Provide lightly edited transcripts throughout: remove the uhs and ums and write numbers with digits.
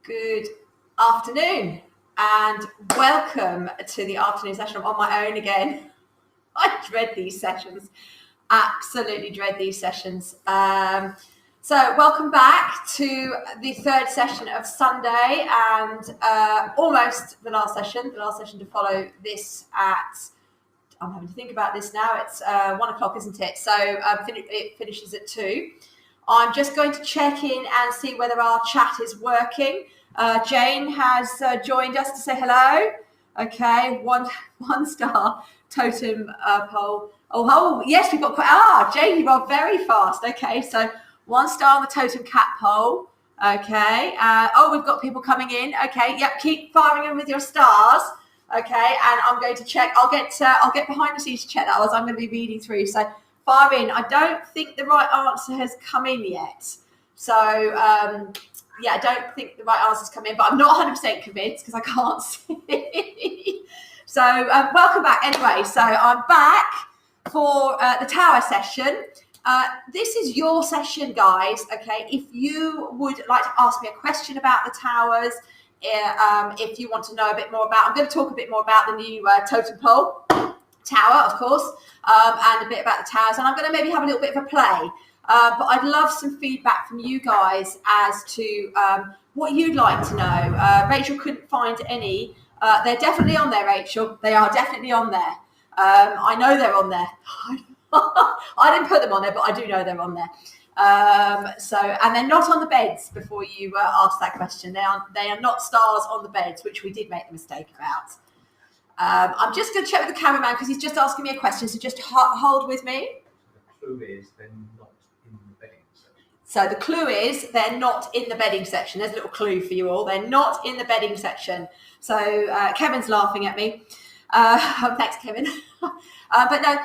Good afternoon and welcome to the afternoon session. I'm on my own again. I dread these sessions. Absolutely dread these sessions. So welcome back to the third session of Sunday and almost the last session to follow this at, I'm having to think about this now, it's 1 o'clock, isn't it? So it finishes at 2. I'm just going to check in and see whether our chat is working. Jane has joined us to say hello. Okay, one star totem poll. Oh, yes, we've got Jane, you are very fast. Okay, so 1 star on the totem cat poll. Okay. We've got people coming in. Okay, yep, keep firing in with your stars. Okay, and I'm going to check. I'll get behind the scenes to check that as I'm going to be reading through. So fire in. I don't think the right answer has come in yet. So I don't think the right answer's come in, but I'm not 100% convinced because I can't see. So welcome back anyway. So I'm back for the tower session. This is your session, guys. Okay, if you would like to ask me a question about the towers, if you want to know a bit more about, I'm going to talk a bit more about the new totem pole tower, of course, and a bit about the towers, and I'm going to maybe have a little bit of a play. But I'd love some feedback from you guys as to what you'd like to know. Rachel couldn't find any. They're definitely on there, Rachel. They are definitely on there. I know they're on there. I didn't put them on there, but I do know they're on there. And they're not on the beds before you ask that question. They are not stars on the beds, which we did make the mistake about. I'm just going to check with the cameraman because he's just asking me a question, so just hold with me. The clue is they're not in the bedding section. So the clue is they're not in the bedding section. There's a little clue for you all. They're not in the bedding section. So Kevin's laughing at me. Thanks, Kevin. But no,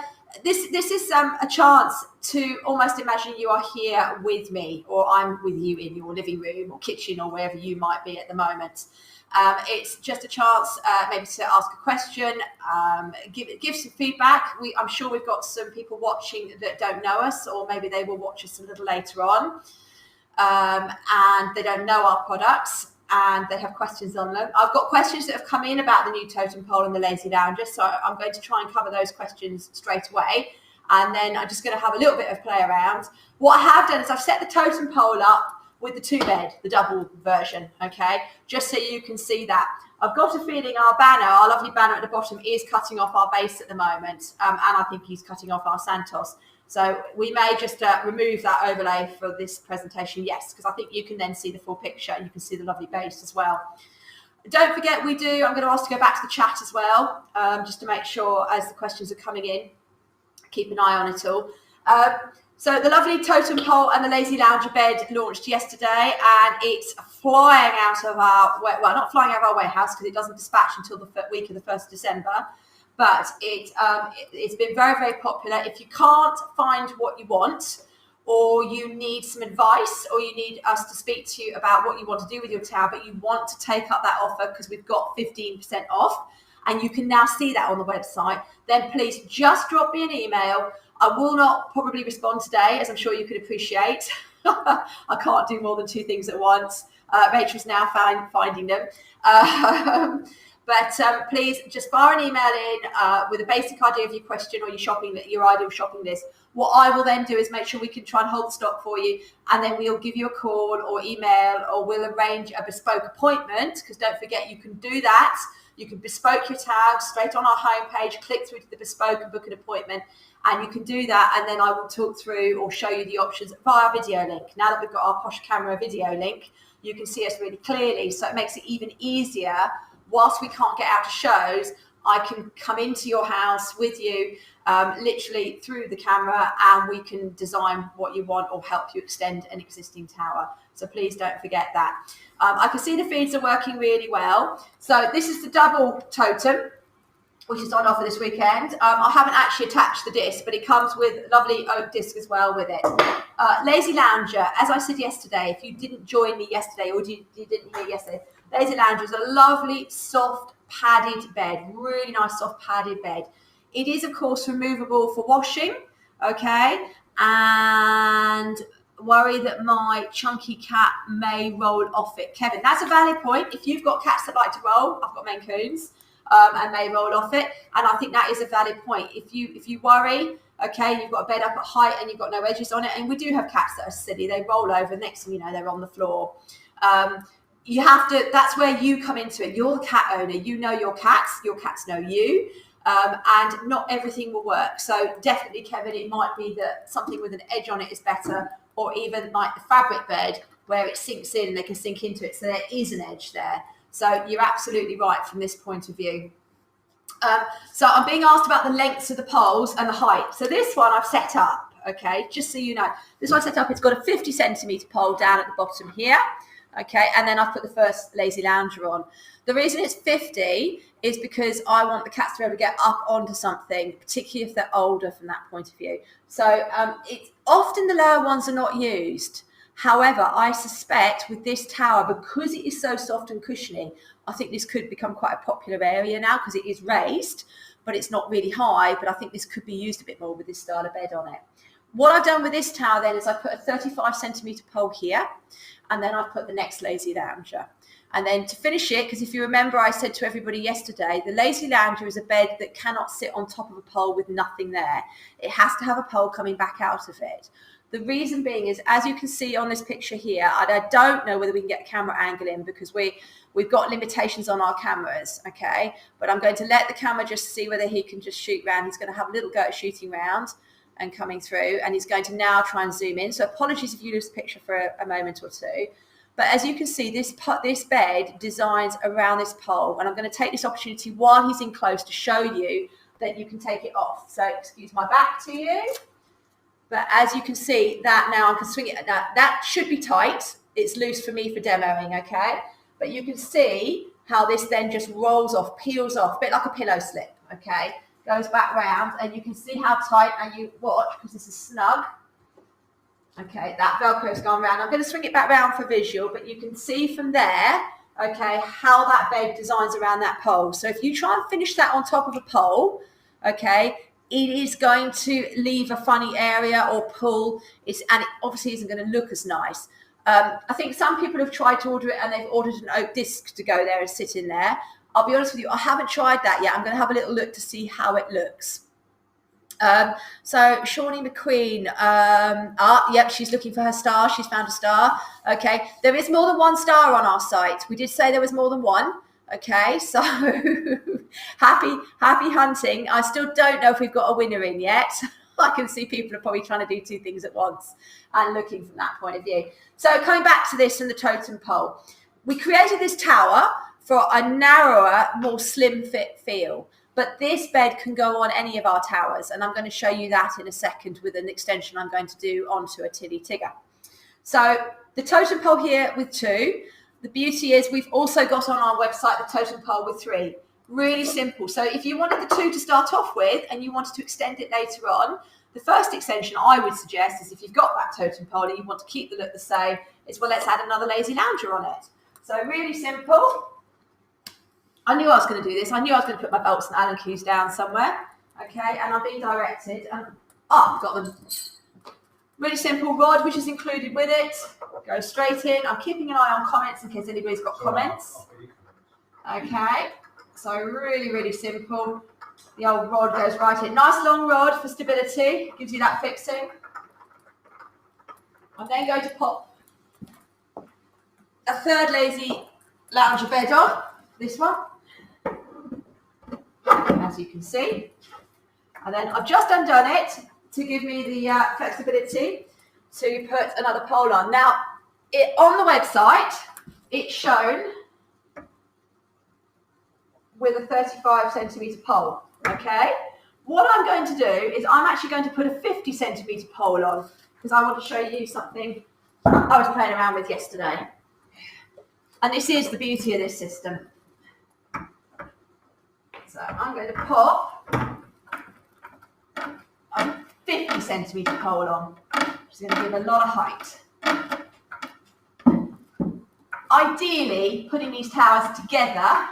this is a chance to almost imagine you are here with me, or I'm with you in your living room or kitchen or wherever you might be at the moment. It's just a chance maybe to ask a question, give some feedback. I'm sure we've got some people watching that don't know us, or maybe they will watch us a little later on, and they don't know our products and they have questions on them. I've got questions that have come in about the new totem pole and the lazy lounger, so I'm going to try and cover those questions straight away, and then I'm just going to have a little bit of play around. What I have done is I've set the totem pole up with the 2-bed, the double version, okay, just so you can see that. I've got a feeling our banner, our lovely banner at the bottom, is cutting off our base at the moment, and I think he's cutting off our Santos. So we may just remove that overlay for this presentation, yes, because I think you can then see the full picture and you can see the lovely base as well. Don't forget I'm going to ask to go back to the chat as well, just to make sure as the questions are coming in, keep an eye on it all. So the lovely totem pole and the lazy lounger bed launched yesterday, and it's flying out of not flying out of our warehouse because it doesn't dispatch until the week of the 1st of December. But it's been very, very popular. If you can't find what you want, or you need some advice, or you need us to speak to you about what you want to do with your tower, but you want to take up that offer because we've got 15% off, and you can now see that on the website, then please just drop me an email. I will not probably respond today, as I'm sure you could appreciate. I can't do more than 2 things at once. Rachel's now finding them. But please just fire an email in with a basic idea of your question or your ideal shopping list. What I will then do is make sure we can try and hold the stock for you, and then we'll give you a call or email, or we'll arrange a bespoke appointment, because don't forget you can do that. You can bespoke your tag straight on our homepage, click through to the bespoke and book an appointment, and you can do that, and then I will talk through or show you the options via video link. Now that we've got our posh camera video link, you can see us really clearly, so it makes it even easier. Whilst we can't get out to shows, I can come into your house with you, literally through the camera, and we can design what you want or help you extend an existing tower. So please don't forget that. I can see the feeds are working really well. So this is the double totem, which is on offer this weekend. I haven't actually attached the disc, but it comes with lovely oak disc as well with it. Lazy lounger, as I said yesterday, if you didn't join me yesterday, or you didn't hear yesterday, lazy lounger is a lovely soft padded bed, really nice soft padded bed. It is of course removable for washing, okay, and worry that my chunky cat may roll off it. Kevin, that's a valid point. If you've got cats that like to roll, I've got Maine Coons, and may roll off it. And I think that is a valid point. If you worry, okay, you've got a bed up at height and you've got no edges on it, and we do have cats that are silly. They roll over, next thing you know, they're on the floor. You have to, that's where you come into it. You're the cat owner. You know your cats know you. And not everything will work. So definitely, Kevin, it might be that something with an edge on it is better, or even like the fabric bed where it sinks in and they can sink into it. So there is an edge there. So you're absolutely right from this point of view. So I'm being asked about the lengths of the poles and the height. So this one I've set up, okay, just so you know. This one I set up, it's got a 50 centimetre pole down at the bottom here. Okay, and then I've put the first lazy lounger on. The reason it's 50 is because I want the cats to be able to get up onto something, particularly if they're older from that point of view. So it's often the lower ones are not used. However, I suspect with this tower, because it is so soft and cushiony, I think this could become quite a popular area now because it is raised, but it's not really high. But I think this could be used a bit more with this style of bed on it. What I've done with this tower then is I put a 35 centimetre pole here, and then I've put the next lazy lounger. And then to finish it, because if you remember, I said to everybody yesterday, the lazy lounger is a bed that cannot sit on top of a pole with nothing there. It has to have a pole coming back out of it. The reason being is, as you can see on this picture here, I don't know whether we can get camera angle in because we've got limitations on our cameras, okay? But I'm going to let the camera just see whether he can just shoot round. He's going to have a little go at shooting round and coming through, and he's going to now try and zoom in. So apologies if you lose the picture for a moment or two. But as you can see, this bed designs around this pole, and I'm going to take this opportunity while he's in close to show you that you can take it off. So excuse my back to you. But as you can see, that now I can swing it. Now that should be tight. It's loose for me for demoing, okay? But you can see how this then just rolls off, peels off, a bit like a pillow slip, okay? Goes back round, and you can see how tight, and you watch, because this is snug. Okay, that Velcro's gone round. I'm going to swing it back round for visual, but you can see from there, okay, how that bed designs around that pole. So if you try and finish that on top of a pole, okay, it is going to leave a funny area or pull, and it obviously isn't going to look as nice. I think some people have tried to order it, and they've ordered an oak disc to go there and sit in there. I'll be honest with you, I haven't tried that yet. I'm going to have a little look to see how it looks. So Shawnee McQueen, yep, she's looking for her star. She's found a star. Okay, there is more than one star on our site. We did say there was more than one. Okay, so happy hunting. I still don't know if we've got a winner in yet. I can see people are probably trying to do two things at once and looking from that point of view. So coming back to this and the totem pole, we created this tower for a narrower, more slim fit feel. But this bed can go on any of our towers, and I'm going to show you that in a second with an extension I'm going to do onto a Tigga. So the totem pole here with 2. The beauty is we've also got on our website the totem pole with 3. Really simple. So if you wanted the 2 to start off with and you wanted to extend it later on, the first extension I would suggest is if you've got that totem pole and you want to keep the look the same, is, well, let's add another lazy lounger on it. So really simple. I knew I was going to do this. I knew I was going to put my bolts and Allen keys down somewhere. Okay, and I'm being directed. And I've got them. Really simple rod, which is included with it. Go straight in. I'm keeping an eye on comments in case anybody's got comments. Okay, so really, really simple. The old rod goes right in. Nice long rod for stability. Gives you that fixing. I'm then going to pop a third lazy lounger bed on. This one, as you can see, and then I've just undone it to give me the flexibility to put another pole on. Now, on the website, it's shown with a 35 centimetre pole, okay? What I'm going to do is I'm actually going to put a 50 centimetre pole on because I want to show you something I was playing around with yesterday. And this is the beauty of this system. So I'm going to pop a 50 centimetre pole on, which is going to give a lot of height. Ideally, putting these towers together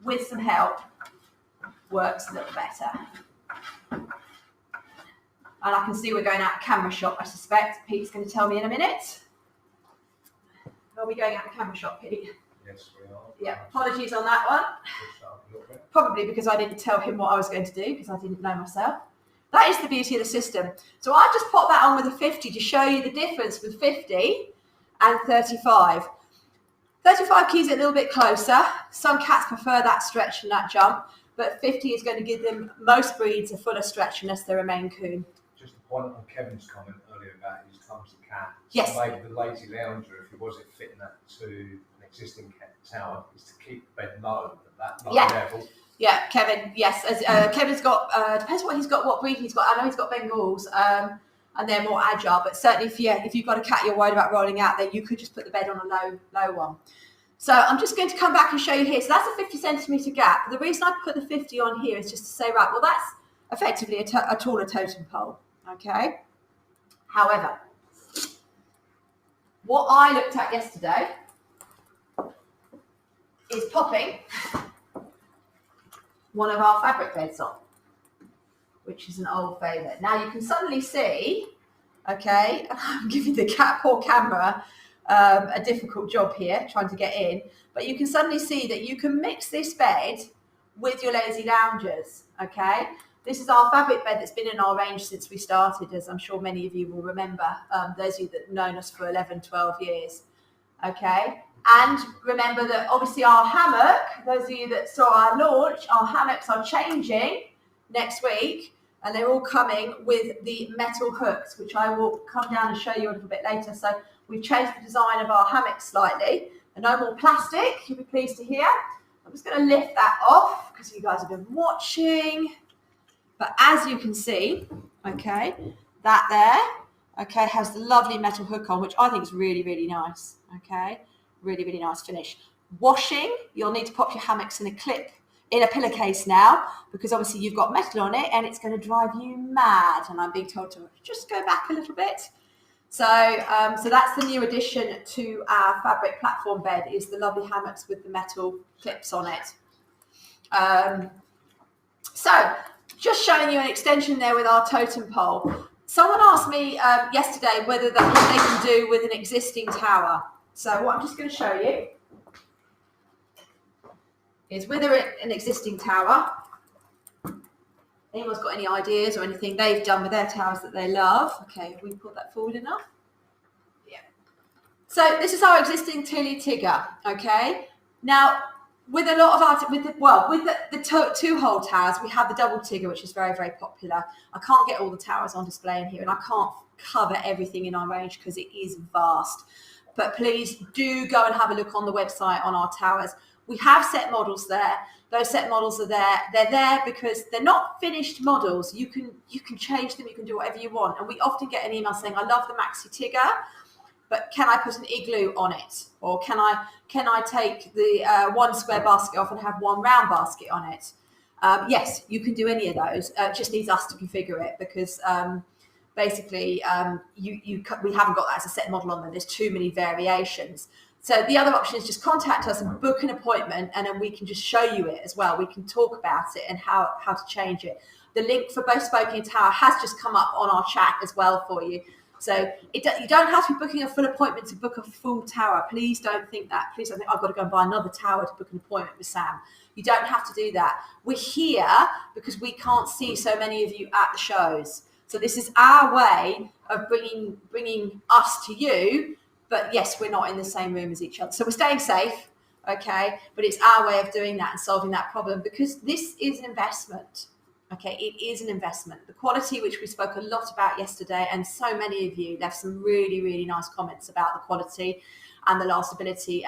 with some help works a little better. And I can see we're going out of camera shot, I suspect. Pete's going to tell me in a minute. Are we going out of camera shot, Pete? Yes, we are. Yeah, apologies on that one. Push that up a little bit. Probably because I didn't tell him what I was going to do, because I didn't know myself. That is the beauty of the system. So I just popped that on with a 50 to show you the difference with 50 and 35. 35 keys it a little bit closer. Some cats prefer that stretch and that jump, but 50 is going to give them, most breeds, a fuller stretch unless they're a Maine Coon. Just a point on Kevin's comment earlier about his clumsy cat. Yes. So maybe the lazy lounger, if he wasn't fitting that to an existing cat tower, is to keep the bed low at that low level. Yeah, Kevin, yes. Kevin's got, depends what he's got, what breed he's got. I know he's got Bengals, and they're more agile, but certainly if you've got a cat you're worried about rolling out, then you could just put the bed on a low one. So I'm just going to come back and show you here. So that's a 50 centimetre gap. The reason I put the 50 on here is just to say, right, well, that's effectively a taller totem pole, okay? However, what I looked at yesterday is popping one of our fabric beds on, which is an old favourite. Now you can suddenly see, okay, I'm giving the poor camera a difficult job here, trying to get in, but you can suddenly see that you can mix this bed with your lazy loungers, okay? This is our fabric bed that's been in our range since we started, as I'm sure many of you will remember, those of you that have known us for 11, 12 years, okay? And remember that obviously our hammock, those of you that saw our launch, our hammocks are changing next week, and they're all coming with the metal hooks, which I will come down and show you a little bit later. So we've changed the design of our hammock slightly, and no more plastic, you'll be pleased to hear. I'm just going to lift that off because you guys have been watching. But as you can see, okay, that there, okay, has the lovely metal hook on, which I think is really, really nice, okay? Really, really nice finish. Washing, you'll need to pop your hammocks in a clip, in a pillowcase now, because obviously you've got metal on it and it's going to drive you mad. And I'm being told to just go back a little bit. So that's the new addition to our fabric platform bed, is the lovely hammocks with the metal clips on it. So just showing you an extension there with our totem pole. Someone asked me yesterday whether that they can do with an existing tower. So what I'm just going to show you is with an existing tower. Anyone's got any ideas or anything they've done with their towers that they love? Okay, have we put that forward enough? Yeah. So this is our existing Tigga, okay? Now, with a lot of with the two-hole towers, we have the double Tigga, which is very, very popular. I can't get all the towers on display in here, and I can't cover everything in our range because it is vast. But please do go and have a look on the website on our towers. We have set models there. Those set models are there. They're there because they're not finished models. You can change them. You can do whatever you want. And we often get an email saying, "I love the Maxi Tigga, but can I put an igloo on it? Or can I take the one square basket off and have one round basket on it?" Yes, you can do any of those. It just needs us to configure it because basically we haven't got that as a set model on there. There's too many variations. So the other option is just contact us and book an appointment, and then we can just show you it as well. We can talk about it and how to change it. The link for both Spoken Tower has just come up on our chat as well for you. So you don't have to be booking a full appointment to book a full tower. Please don't think that. Please don't think I've got to go and buy another tower to book an appointment with Sam. You don't have to do that. We're here because we can't see so many of you at the shows. So this is our way of bringing us to you. But yes, we're not in the same room as each other. So we're staying safe, okay? But it's our way of doing that and solving that problem because this is an investment, okay? It is an investment. The quality, which we spoke a lot about yesterday, and so many of you left some really, really nice comments about the quality and the lastability.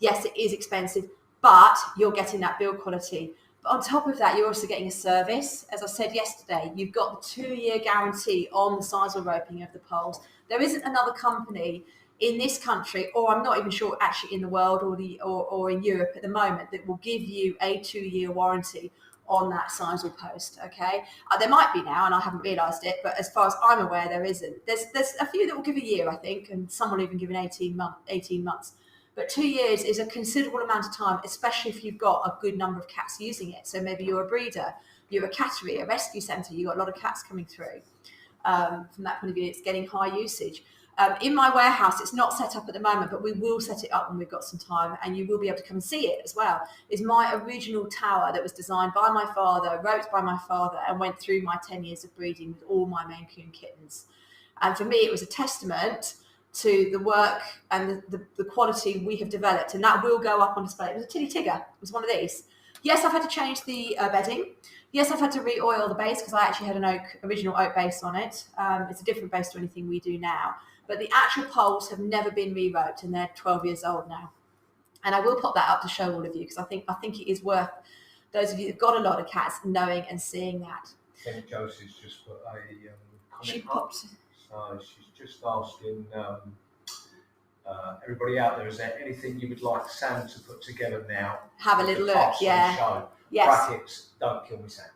Yes, it is expensive, but you're getting that build quality. But on top of that, you're also getting a service. As I said yesterday, you've got the 2-year guarantee on the sisal roping of the poles. There isn't another company in this country, or I'm not even sure actually in the world or in Europe at the moment, that will give you a 2-year warranty on that sisal post, okay? There might be now, and I haven't realised it, but as far as I'm aware, there isn't. There's a few that will give a year, I think, and some will even give an 18 months. But 2 years is a considerable amount of time, especially if you've got a good number of cats using it. So maybe you're a breeder, you're a cattery, a rescue centre, you've got a lot of cats coming through. from that point of view. It's getting high usage. In my warehouse, it's not set up at the moment, but we will set it up when we've got some time, and you will be able to come and see it as well. Is my original tower that was designed by my father, roped by my father, and went through my 10 years of breeding with all my Maine Coon kittens. And for me, it was a testament to the work and the quality we have developed, and that will go up on display. It was a Tigga. It was one of these. Yes, I've had to change the bedding. Yes, I've had to re-oil the base because I actually had an original oak base on it. It's a different base to anything we do now. But the actual poles have never been re-roped, and they're 12 years old now. And I will pop that up to show all of you because I think it is worth those of you who've got a lot of cats knowing and seeing that. I think Josie's just put a comment She up. popped. So she's just asking everybody out there, is there anything you would like Sam to put together now? Have a little look, yeah. Show? Yes. Brackets, don't kill me, Sam.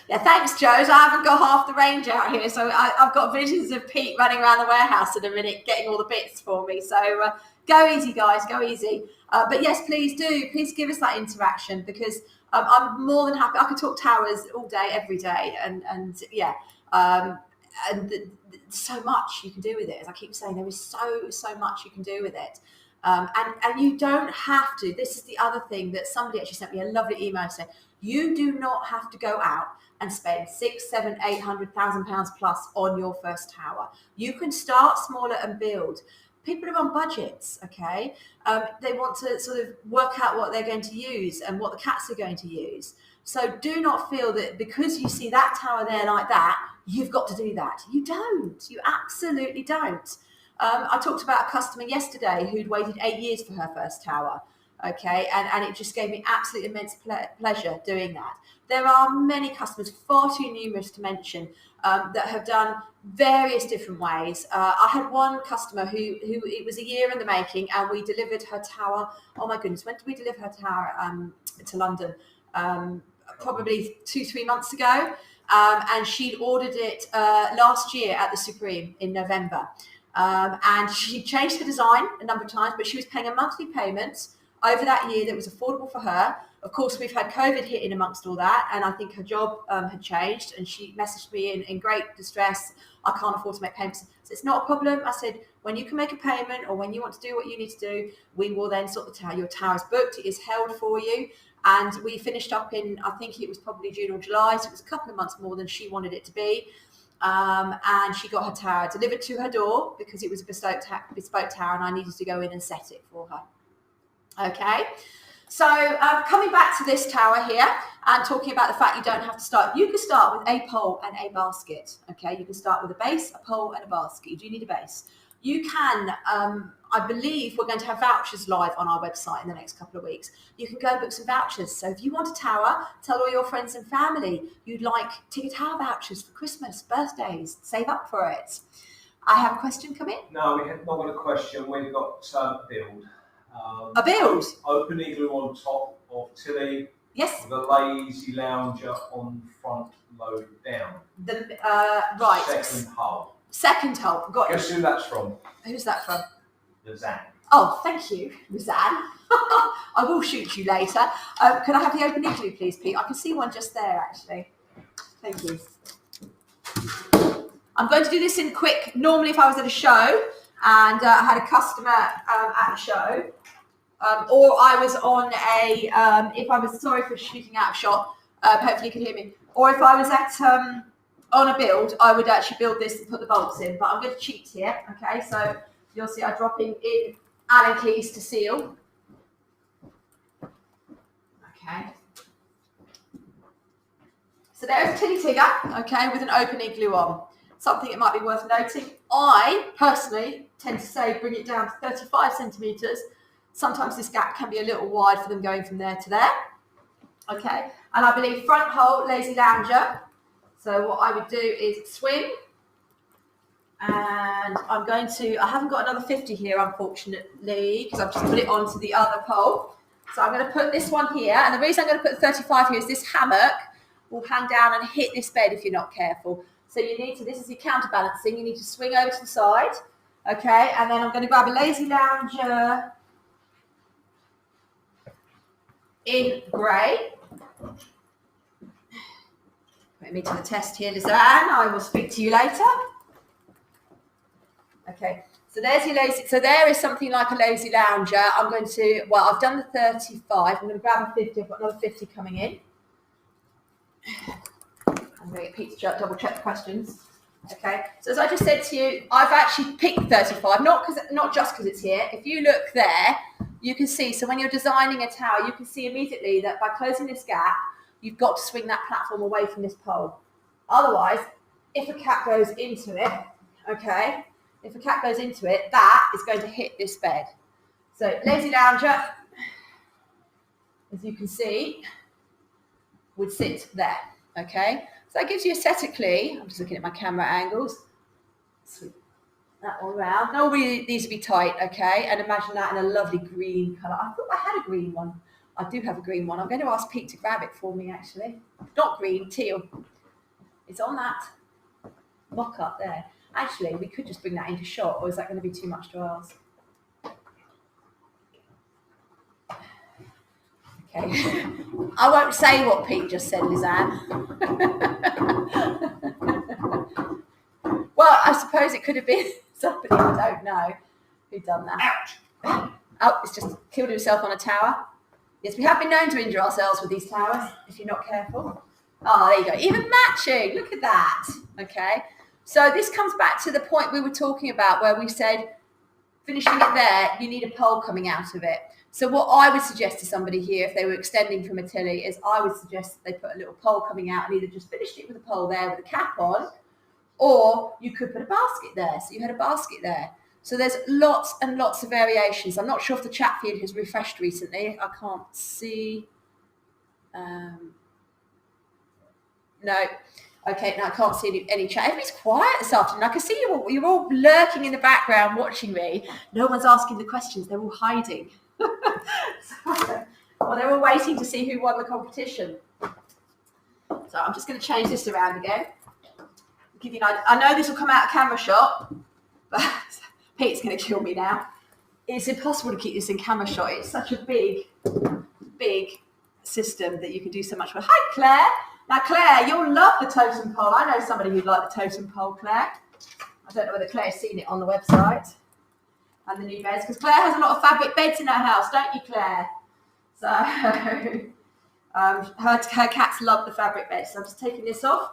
Yeah, thanks, Joes. I haven't got half the range out here, so I've got visions of Pete running around the warehouse in a minute, getting all the bits for me. So go easy, guys, go easy. But yes, please do. Please give us that interaction because I'm more than happy. I could talk towers all day, every day, and yeah, so much you can do with it. As I keep saying, there is so much you can do with it. And you don't have to. This is the other thing that somebody actually sent me a lovely email saying, you do not have to go out and spend £600,000-800,000 plus on your first tower. You can start smaller and build. People are on budgets, okay? They want to sort of work out what they're going to use and what the cats are going to use. So do not feel that because you see that tower there like that, you've got to do that. You don't. You absolutely don't. I talked about a customer yesterday who'd waited 8 years for her first tower. Okay, and it just gave me absolute immense pleasure doing that. There are many customers, far too numerous to mention, that have done various different ways. I had one customer who it was a year in the making, and we delivered her tower. Oh my goodness, when did we deliver her tower to London? Probably 2-3 months ago, and she'd ordered it last year at the Supreme in November. And she changed her design a number of times, but she was paying a monthly payment over that year that was affordable for her. Of course, we've had COVID hit in amongst all that, and I think her job had changed, and she messaged me in great distress. I can't afford to make payments. So it's not a problem. I said, when you can make a payment or when you want to do what you need to do, we will then sort the tower. Your tower is booked, it is held for you. And we finished up in, I think it was probably June or July, so it was a couple of months more than she wanted it to be. And she got her tower delivered to her door because it was a bespoke tower, and I needed to go in and set it for her. Okay, so coming back to this tower here and talking about the fact you don't have to start. You can start with a pole and a basket. Okay, you can start with a base, a pole, and a basket. You do need a base. You can, I believe we're going to have vouchers live on our website in the next couple of weeks. You can go and book some vouchers. So if you want a tower, tell all your friends and family you'd like Tigga tower vouchers for Christmas, birthdays, save up for it. I have a question come in. No, we have not got a question. We've got a build. A build? Open igloo on top of Tilly. Yes. With a lazy lounger on front, low down. Right. Second hull. Second hull. Got Guess who that's from? Who's that from? Lizanne. Oh, thank you, Lizanne. I will shoot you later. Can I have the open igloo, please, Pete? I can see one just there, actually. Thank you. I'm going to do this in quick. Normally, if I was at a show and I had a customer at a show, or I was on if I was, sorry for shooting out of shot, hopefully you can hear me, or if I was at on a build, I would actually build this and put the bolts in, but I'm going to cheat here, okay? So you'll see I'm dropping in Allen keys to seal. Okay. So there's a Tigga, okay, with an open igloo on. Something it might be worth noting. I personally tend to say bring it down to 35 centimetres. Sometimes this gap can be a little wide for them going from there to there. Okay, and I believe front hole, lazy lounger. So what I would do is swing, and I'm going to, I haven't got another 50 here, unfortunately, because I've just put it onto the other pole. So I'm going to put this one here, and the reason I'm going to put 35 here is this hammock will hang down and hit this bed if you're not careful. So you need to, this is your counterbalancing, you need to swing over to the side, okay, and then I'm going to grab a lazy lounger in grey. Putting me to the test here, Lizanne. I will speak to you later. Okay, so there's your lazy. So there is something like a lazy lounger. I'm going to, well, I've done the 35. I'm going to grab a 50. I've got another 50 coming in. I'm going to get Pete to double check the questions. Okay, so as I just said to you, I've actually picked 35, not just because it's here. If you look there, you can see, so when you're designing a tower, you can see immediately that by closing this gap, you've got to swing that platform away from this pole. Otherwise, if a cat goes into it, okay, if a cat goes into it, that is going to hit this bed. So lazy lounger, as you can see, would sit there, okay? So that gives you aesthetically, I'm just looking at my camera angles, sweep that all around. No, we these to be tight, okay? And imagine that in a lovely green colour. I thought I had a green one. I do have a green one. I'm going to ask Pete to grab it for me, actually. Not green, teal. It's on that mock-up there. Actually, we could just bring that into shot, or is that going to be too much to ask? Okay. I won't say what Pete just said, Lizanne. Well, I suppose it could have been somebody I don't know who done that. Ouch! Oh, it's just killed himself on a tower. Yes, we have been known to injure ourselves with these towers, if you're not careful. Oh, there you go. Even matching. Look at that. Okay. So this comes back to the point we were talking about where we said, finishing it there, you need a pole coming out of it. So what I would suggest to somebody here, if they were extending from a tilly, is I would suggest that they put a little pole coming out and either just finished it with a pole there with a cap on, or you could put a basket there. So you had a basket there. So there's lots and lots of variations. I'm not sure if the chat feed has refreshed recently. I can't see. No. Okay, no, I can't see any chat. Everybody's quiet this afternoon. I can see you're all lurking in the background watching me. No one's asking the questions. They're all hiding. Well, they're all waiting to see who won the competition. So I'm just going to change this around again. Give you an idea. I know this will come out of camera shot, but Pete's going to kill me now. It's impossible to keep this in camera shot. It's such a big system that you can do so much with. Hi, Claire. Now, Claire, you'll love the totem pole. I know somebody who'd like the totem pole, Claire. I don't know whether Claire's seen it on the website and the new beds, because Claire has a lot of fabric beds in her house, don't you, Claire? So her cats love the fabric beds. So I'm just taking this off.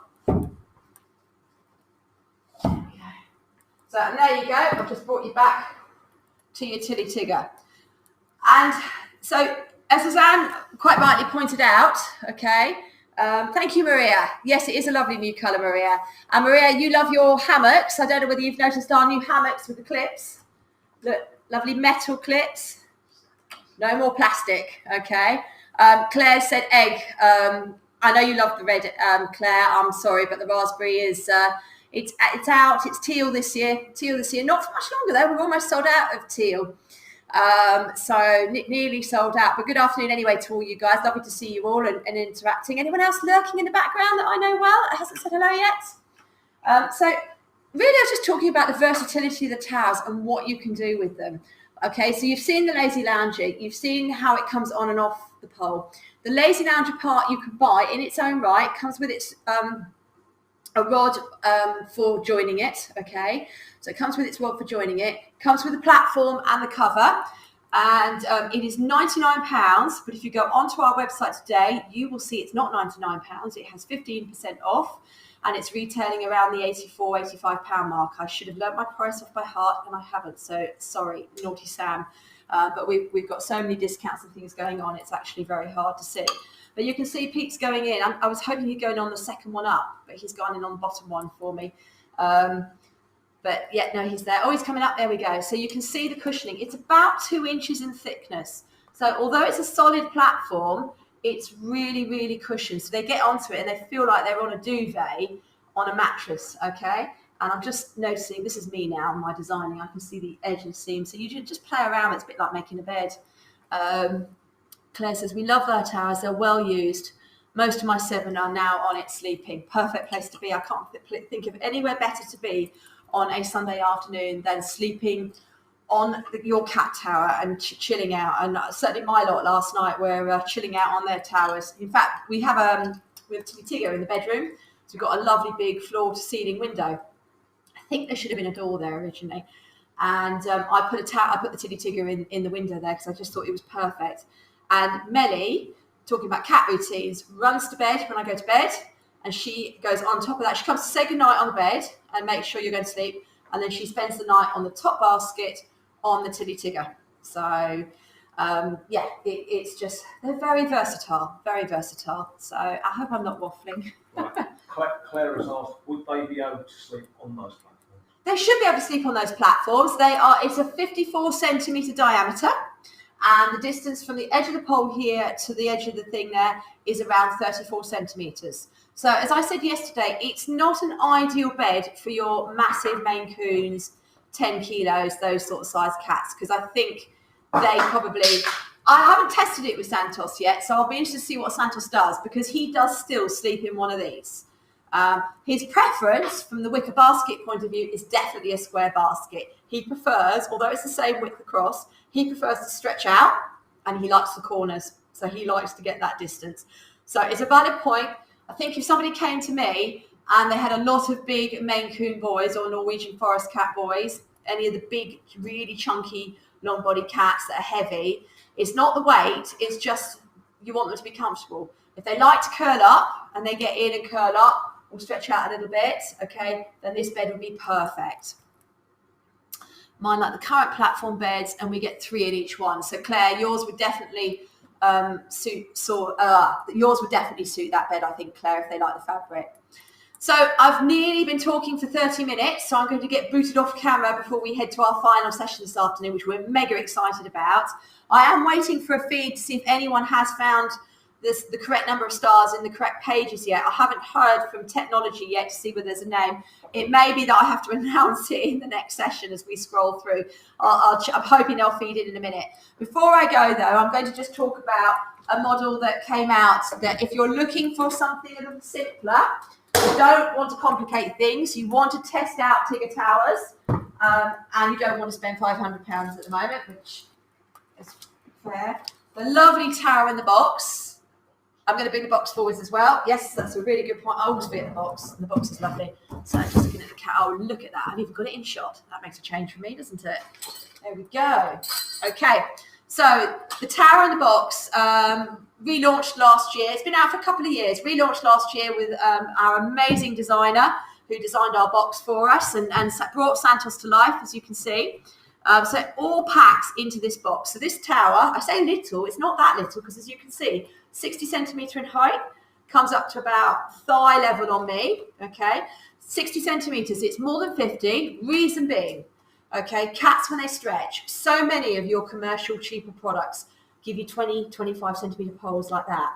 So and there you go. I've just brought you back to your tilly Tigga. And so, as Suzanne quite rightly pointed out, okay, thank you, Maria. Yes, it is a lovely new colour, Maria. And Maria, you love your hammocks. I don't know whether you've noticed our new hammocks with the clips. Look, lovely metal clips. No more plastic, okay. Claire said egg. I know you love the red, Claire. I'm sorry, but the raspberry is... It's out. It's teal this year. Not for much longer though. We're almost sold out of teal. So nearly sold out. But good afternoon anyway to all you guys. Lovely to see you all and interacting. Anyone else lurking in the background that I know well that hasn't said hello yet? So really I was just talking about the versatility of the towers and what you can do with them. Okay, so you've seen the lazy lounger. You've seen how it comes on and off the pole. The lazy lounger part you can buy in its own right. Comes with its... a rod for joining it, okay? So it comes with its rod for joining it, comes with the platform and the cover, and it is £99, but if you go onto our website today, you will see it's not £99, it has 15% off, and it's retailing around the £84-85 mark. I should have learnt my price off by heart, and I haven't, so sorry, naughty Sam. But we've got so many discounts and things going on, it's actually very hard to see. But you can see Pete's going in. I was hoping he'd go in on the second one up, but he's gone in on the bottom one for me. But yeah, no, he's there. Oh, he's coming up. There we go. So you can see the cushioning. It's about 2 inches in thickness. So although it's a solid platform, it's really, really cushioned. So they get onto it and they feel like they're on a duvet on a mattress, okay? And I'm just noticing, this is me now, my designing. I can see the edge and seam. So you just play around. It's a bit like making a bed. Claire says, we love their towers. They're well used. Most of my 7 are now on it sleeping. Perfect place to be. I can't think of anywhere better to be on a Sunday afternoon than sleeping on your cat tower and chilling out. And certainly my lot last night were chilling out on their towers. In fact, we have Tigga in the bedroom. So we've got a lovely big floor to ceiling window. I think there should have been a door there originally. And I put the Tilly Tigger in the window there because I just thought it was perfect. And Melly, talking about cat routines, runs to bed when I go to bed, and she goes on top of that. She comes to say goodnight on the bed and make sure you're going to sleep, and then she spends the night on the top basket on the Tilly Tigger. So it's just, they're very versatile. So I hope I'm not waffling. Right. Claire has asked, would they be able to sleep on those platforms? They should be able to sleep on those platforms. It's a 54 centimetre diameter, and the distance from the edge of the pole here to the edge of the thing there is around 34 centimetres. So as I said yesterday, it's not an ideal bed for your massive Maine Coons, 10 kilos, those sort of size cats, because I think they probably... I haven't tested it with Santos yet, so I'll be interested to see what Santos does, because he does still sleep in one of these. His preference from the wicker basket point of view is definitely a square basket. He prefers, although it's the same width across, he prefers to stretch out, and he likes the corners, so he likes to get that distance. So it's a valid point. I think if somebody came to me and they had a lot of big Maine Coon boys or Norwegian Forest cat boys, any of the big, really chunky, long body cats that are heavy, it's not the weight, it's just you want them to be comfortable. If they like to curl up and they get in and curl up or stretch out a little bit, okay, then this bed would be perfect. Mine like the current platform beds, and we get 3 in each one. So Claire, yours would definitely suit that bed, I think, Claire, if they like the fabric. So I've nearly been talking for 30 minutes, so I'm going to get booted off camera before we head to our final session this afternoon, which we're mega excited about. I am waiting for a feed to see if anyone has found the correct number of stars in the correct pages yet. I haven't heard from technology yet to see whether there's a name. It may be that I have to announce it in the next session as we scroll through. I'm hoping they'll feed in a minute. Before I go, though, I'm going to just talk about a model that came out that if you're looking for something a little simpler, you don't want to complicate things, you want to test out Tigga towers, and you don't want to spend £500 at the moment, which is fair. The lovely tower in the box. I'm going to bring the box forwards as well. Yes, that's a really good point. I always fit in the box, and the box is lovely. So just looking at the cat. Oh, look at that. I've even got it in shot. That makes a change for me, doesn't it? There we go. Okay. So the tower in the box relaunched last year. It's been out for a couple of years. Relaunched last year with our amazing designer who designed our box for us and brought Santos to life, as you can see. So it all packs into this box. So this tower, I say little, it's not that little, because as you can see, 60 centimetre in height, comes up to about thigh level on me, okay? 60 centimetres, it's more than 50, reason being, okay, cats when they stretch, so many of your commercial cheaper products give you 20, 25 centimetre poles like that.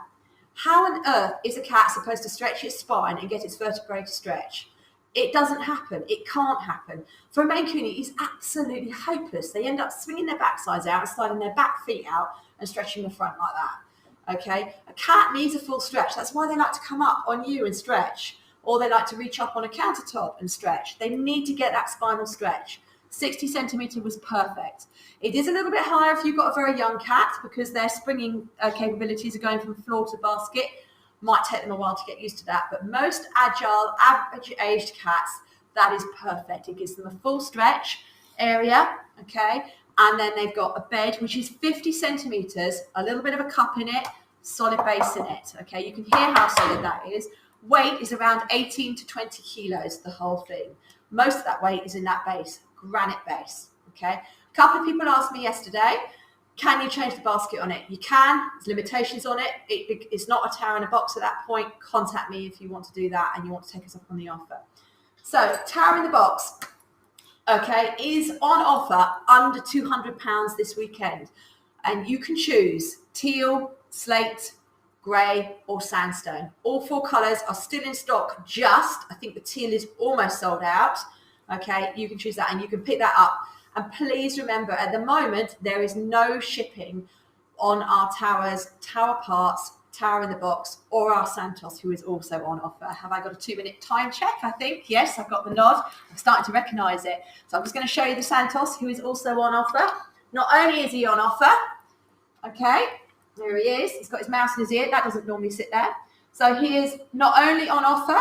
How on earth is a cat supposed to stretch its spine and get its vertebrae to stretch? It doesn't happen. It can't happen. For a Maine Cooney, it's absolutely hopeless. They end up swinging their backsides out and sliding their back feet out and stretching the front like that. Okay, a cat needs a full stretch. That's why they like to come up on you and stretch, or they like to reach up on a countertop and stretch. They need to get that spinal stretch. 60 centimetre was perfect. It is a little bit higher if you've got a very young cat, because their springing capabilities are going from floor to basket. Might take them a while to get used to that, but most agile, average-aged cats, that is perfect. It gives them a full stretch area, okay? And then they've got a bed, which is 50 centimetres, a little bit of a cup in it, solid base in it, okay? You can hear how solid that is. Weight is around 18 to 20 kilos, the whole thing. Most of that weight is in that base, granite base, okay? A couple of people asked me yesterday, can you change the basket on it? You can. There's limitations on it. It's not a tower in a box at that point. Contact me if you want to do that and you want to take us up on the offer. So tower in the box, okay, is on offer under £200 this weekend. And you can choose teal, slate, grey or sandstone. All 4 colours are still in stock I think the teal is almost sold out. Okay, you can choose that and you can pick that up. And please remember, at the moment, there is no shipping on our towers, tower parts, tower in the box, or our Santos, who is also on offer. Have I got a 2-minute time check? I think. Yes, I've got the nod. I'm starting to recognise it. So I'm just going to show you the Santos, who is also on offer. Not only is he on offer, okay, there he is. He's got his mouse in his ear. That doesn't normally sit there. So he is not only on offer,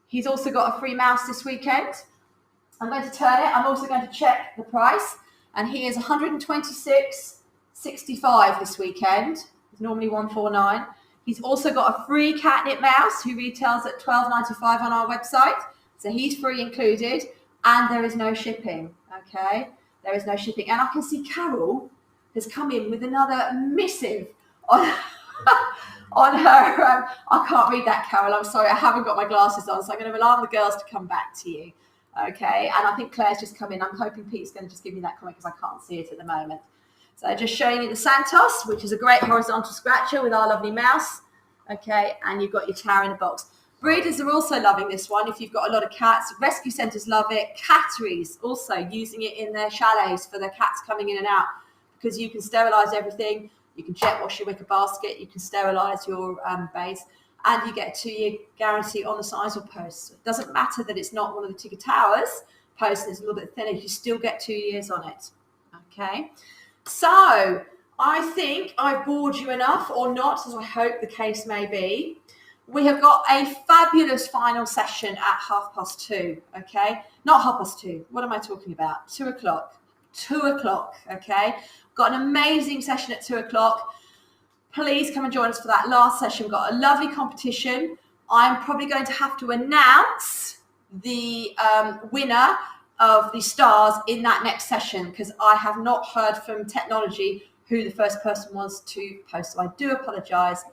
He's also got a free mouse this weekend. I'm going to turn it. I'm also going to check the price. And he is $126.65 this weekend. It's normally $149. He's also got a free catnip mouse who retails at $12.95 on our website. So he's free included. And there is no shipping. Okay? There is no shipping. And I can see Carol has come in with another missive on on her. I can't read that, Carol. I'm sorry. I haven't got my glasses on. So I'm going to rely on the girls to come back to you. Okay, and I think Claire's just come in. I'm hoping Pete's going to just give me that comment because I can't see it at the moment. So just showing you the Santos, which is a great horizontal scratcher with our lovely mouse. Okay, and you've got your tower in a box. Breeders are also loving this one if you've got a lot of cats. Rescue centres love it. Catteries also using it in their chalets for their cats coming in and out because you can sterilise everything. You can jet wash your wicker basket. You can sterilise your bays. And you get a 2-year guarantee on the size of posts. It doesn't matter that it's not one of the Tigga Towers posts and it's a little bit thinner. You still get 2 years on it. Okay. So I think I've bored you enough, or not, as I hope the case may be. We have got a fabulous final session at 2:30. Okay. Not 2:30. What am I talking about? 2 o'clock. 2 o'clock. Okay. Got an amazing session at 2 o'clock. Please come and join us for that last session. We've got a lovely competition. I'm probably going to have to announce the winner of the stars in that next session because I have not heard from technology who the first person was to post. So I do apologise.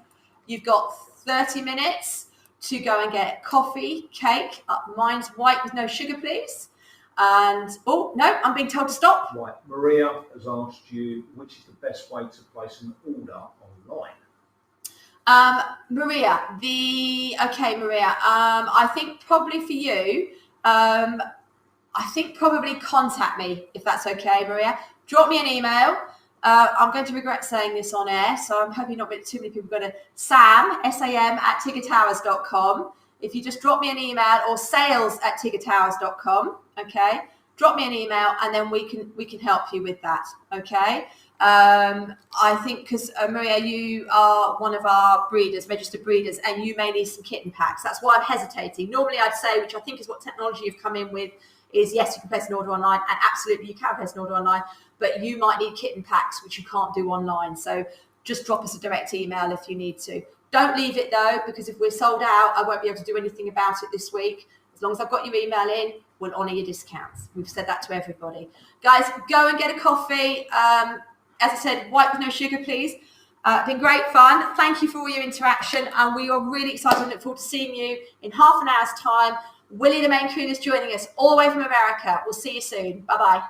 You've got 30 minutes to go and get coffee, cake. Mine's white with no sugar, please. And, oh, no, I'm being told to stop. Right, Maria has asked you which is the best way to place an order online. Maria, I think probably for you, I think probably contact me if that's okay, Maria. Drop me an email. I'm going to regret saying this on air, so I'm hoping not too many people go to Sam, S-A-M, @tiggatowers.com. If you just drop me an email or sales@tiggatowers.com, okay? Drop me an email and then we can help you with that, okay? I think because Maria, you are one of our breeders, registered breeders, and you may need some kitten packs. That's why I'm hesitating. Normally I'd say, which I think is what technology you've come in with, is yes, you can place an order online, and absolutely you can place an order online, but you might need kitten packs, which you can't do online. So just drop us a direct email if you need to. Don't leave it though, because if we're sold out, I won't be able to do anything about it this week. As long as I've got your email in, we'll honour your discounts. We've said that to everybody. Guys, go and get a coffee. As I said, white with no sugar, please. Been great fun. Thank you for all your interaction, and we are really excited and look forward to seeing you in half an hour's time. Willie the Maine Coon is joining us all the way from America. We'll see you soon. Bye-bye.